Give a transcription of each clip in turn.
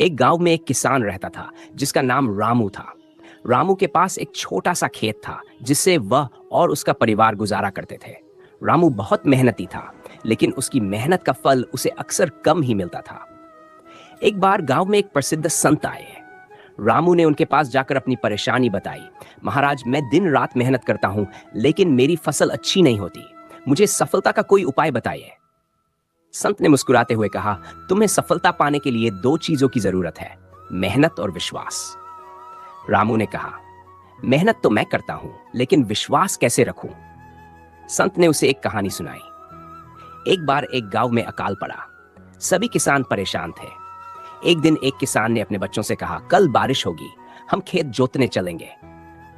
एक गांव में एक किसान रहता था जिसका नाम रामू था। रामू के पास एक छोटा सा खेत था जिससे वह और उसका परिवार गुजारा करते थे। रामू बहुत मेहनती था, लेकिन उसकी मेहनत का फल उसे अक्सर कम ही मिलता था। एक बार गांव में एक प्रसिद्ध संत आए। रामू ने उनके पास जाकर अपनी परेशानी बताई। महाराज, मैं दिन रात मेहनत करता हूं, लेकिन मेरी फसल अच्छी नहीं होती। मुझे सफलता का कोई उपाय बताइए। संत ने मुस्कुराते हुए कहा, तुम्हें सफलता पाने के लिए दो चीजों की जरूरत है, मेहनत और विश्वास। रामू ने कहा, मेहनत तो मैं करता हूं, लेकिन विश्वास कैसे रखूं? संत ने उसे एक कहानी सुनाई। एक बार एक गांव में अकाल पड़ा। सभी किसान परेशान थे। एक दिन एक किसान ने अपने बच्चों से कहा, कल बारिश होगी, हम खेत जोतने चलेंगे।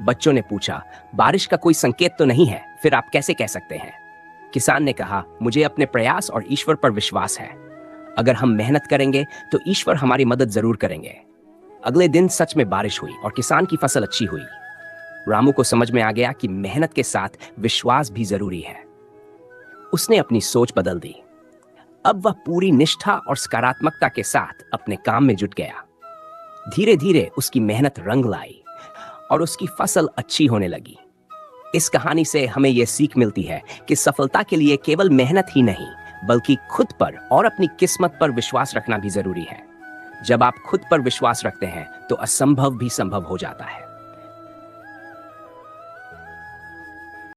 बच्चों ने पूछा, बारिश का कोई संकेत तो नहीं है, फिर आप कैसे कह सकते हैं? किसान ने कहा, मुझे अपने प्रयास और ईश्वर पर विश्वास है। अगर हम मेहनत करेंगे तो ईश्वर हमारी मदद जरूर करेंगे। अगले दिन सच में बारिश हुई और किसान की फसल अच्छी हुई। रामू को समझ में आ गया कि मेहनत के साथ विश्वास भी जरूरी है। उसने अपनी सोच बदल दी। अब वह पूरी निष्ठा और सकारात्मकता के साथ अपने काम में जुट गया। धीरे धीरे उसकी मेहनत रंग लाई और उसकी फसल अच्छी होने लगी। इस कहानी से हमें यह सीख मिलती है कि सफलता के लिए केवल मेहनत ही नहीं, बल्कि खुद पर और अपनी किस्मत पर विश्वास रखना भी जरूरी है। जब आप खुद पर विश्वास रखते हैं तो असंभव भी संभव हो जाता है।